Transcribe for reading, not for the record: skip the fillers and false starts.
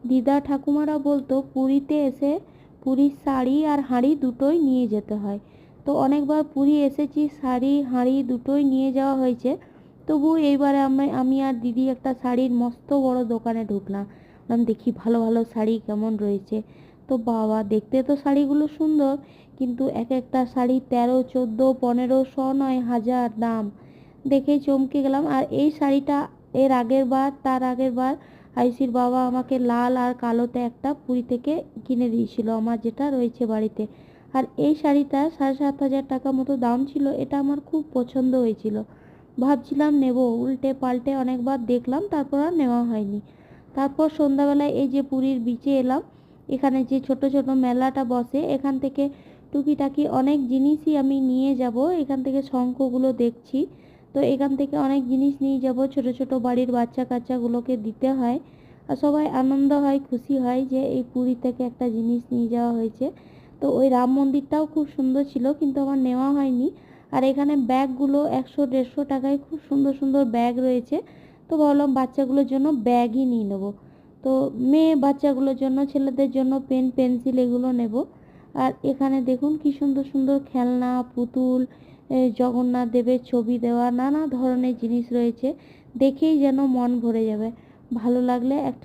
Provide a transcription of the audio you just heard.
দিদা ঠাকুমারা বলতো পুরীতে এসে পুরীর শাড়ি আর হাঁড়ি দুটোই নিয়ে যেতে হয়। তো অনেকবার পুরী এসেছি, শাড়ি হাঁড়ি দুটোই নিয়ে যাওয়া হয়েছে। তবু এইবারে আমি আর দিদি একটা শাড়ির মস্ত বড় দোকানে ঢুকলাম। দেখি ভালো ভালো শাড়ি কেমন রয়েছে। তো বাবা, দেখতে তো শাড়িগুলো সুন্দর, কিন্তু এক একটা শাড়ি 13, 14, 1500 নয়, হাজার দাম। দেখেই চমকে গেলাম। আর এই শাড়িটা এর আগের বার, তার আগের বার আইসির বাবা আমাকে লাল আর কালোতে একটা পুরী থেকে কিনে দিয়েছিল, আমার যেটা রয়েছে বাড়িতে। আর এই শাড়িটা 7,500 টাকা মতো দাম ছিল। এটা আমার খুব পছন্দ হয়েছিল, ভাবছিলাম নেব, উল্টে পাল্টে অনেকবার দেখলাম, তারপর আর নেওয়া হয়নি। তারপর সন্ধ্যাবেলায় এই যে পুরীর বিচে এলাম। এখানে যে ছোট ছোট মেলাটা বসে, এখান থেকে টুকিটাকি অনেক জিনিসই আমি নিয়ে যাব। এখান থেকে শঙ্খগুলো দেখছি, তো এখান থেকে অনেক জিনিস নিয়ে যাব। ছোট ছোট বাড়ির বাচ্চা কাচ্চাগুলোকে দিতে হয়, আর সবাই আনন্দ হয়, খুশি হয় যে এই পুরী থেকে একটা জিনিস নিয়ে যাওয়া হয়েছে। তো ওই রাম মন্দিরটাও খুব সুন্দর ছিল, কিন্তু আমার নেওয়া হয়নি। আর এখানে ব্যাগগুলো 100-150 টাকায় খুব সুন্দর সুন্দর ব্যাগ রয়েছে। তো ভাবলাম বাচ্চাগুলোর জন্য ব্যাগই নিয়ে নেবো। তো মেয়ে বাচ্চাগুলোর জন্য, ছেলেদের জন্য পেন পেন্সিল এগুলো নেব। আর এখানে দেখুন কি সুন্দর সুন্দর খেলনা, পুতুল, জগন্নাথ দেবের ছবি দেওয়া নানা ধরনের জিনিস রয়েছে। দেখেই যেন মন ভরে যাবে। ভালো লাগলে একটা